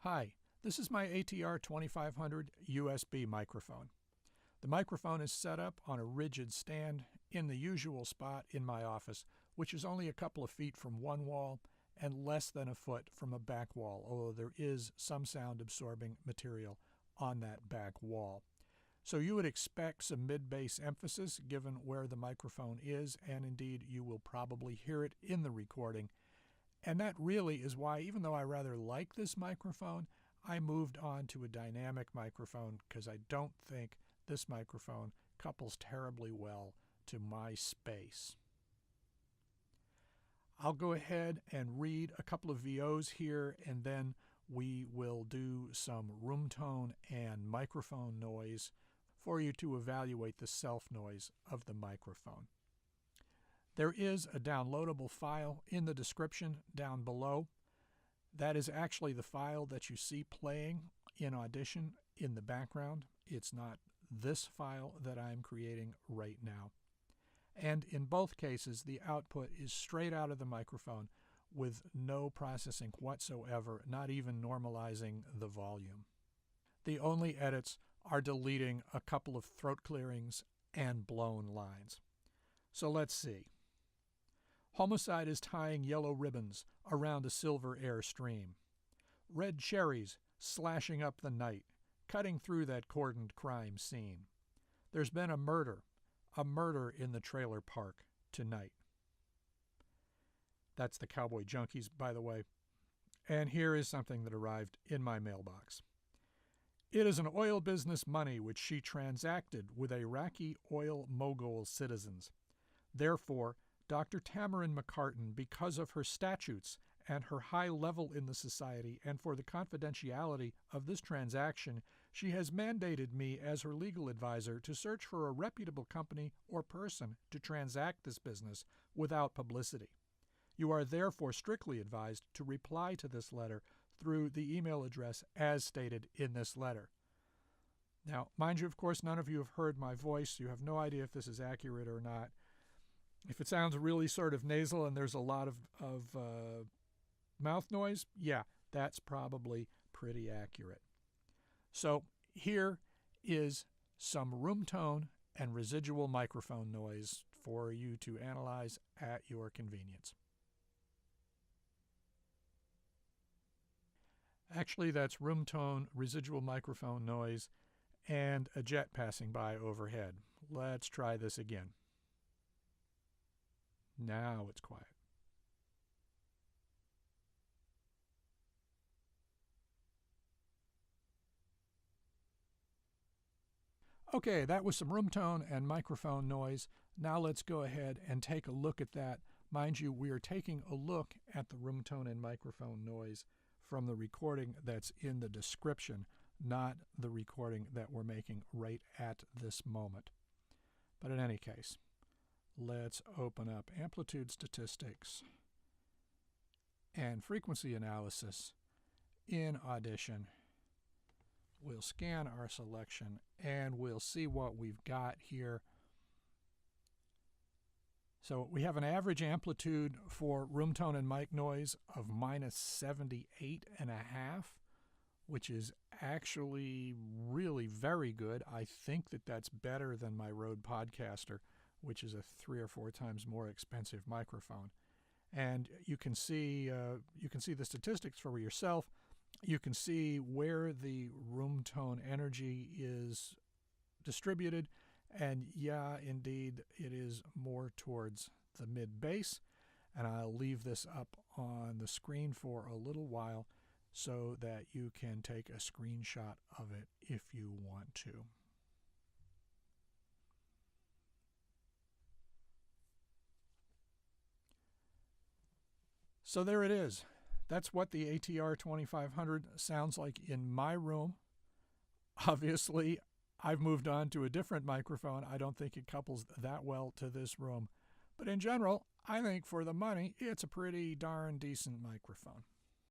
Hi, this is my ATR-2500 USB microphone. The microphone is set up on a rigid stand in the usual spot in my office, which is only a couple of feet from one wall and less than a foot from a back wall, although there is some sound-absorbing material on that back wall. So you would expect some mid-bass emphasis given where the microphone is, and indeed you will probably hear it in the recording. And that really is why, even though I rather like this microphone, I moved on to a dynamic microphone because I don't think this microphone couples terribly well to my space. I'll go ahead and read a couple of VOs here, and then we will do some room tone and microphone noise for you to evaluate the self noise of the microphone. There is a downloadable file in the description down below. That is actually the file that you see playing in Audition in the background. It's not this file that I'm creating right now. And in both cases, the output is straight out of the microphone with no processing whatsoever, not even normalizing the volume. The only edits are deleting a couple of throat clearings and blown lines. So let's see. Homicide is tying yellow ribbons around a silver air stream. Red cherries slashing up the night, cutting through that cordoned crime scene. There's been a murder in the trailer park tonight. That's the Cowboy Junkies, by the way. And here is something that arrived in my mailbox. It is an oil business money which she transacted with Iraqi oil mogul citizens. Therefore, Dr. Tamarin McCartan, because of her statutes and her high level in the society and for the confidentiality of this transaction, she has mandated me as her legal advisor to search for a reputable company or person to transact this business without publicity. You are therefore strictly advised to reply to this letter through the email address as stated in this letter. Now, mind you, of course, none of you have heard my voice. You have no idea if this is accurate or not. If it sounds really sort of nasal and there's a lot of mouth noise, yeah, that's probably pretty accurate. So here is some room tone and residual microphone noise for you to analyze at your convenience. Actually, that's room tone, residual microphone noise, and a jet passing by overhead. Let's try this again. Now it's quiet. Okay, that was some room tone and microphone noise. Now let's go ahead and take a look at that. Mind you, we are taking a look at the room tone and microphone noise from the recording that's in the description, not the recording that we're making right at this moment. But in any case, let's open up amplitude statistics and frequency analysis in Audition. We'll scan our selection and we'll see what we've got here. So we have an average amplitude for room tone and mic noise of -78.5, which is actually really very good. I think that that's better than my Rode Podcaster, which is a 3 or 4 times more expensive microphone. And you can see the statistics for yourself. You can see where the room tone energy is distributed, and yeah, indeed, it is more towards the mid bass. And I'll leave this up on the screen for a little while so that you can take a screenshot of it if you want to. So there it is. That's what the ATR-2500 sounds like in my room. Obviously, I've moved on to a different microphone. I don't think it couples that well to this room. But in general, I think for the money, it's a pretty darn decent microphone.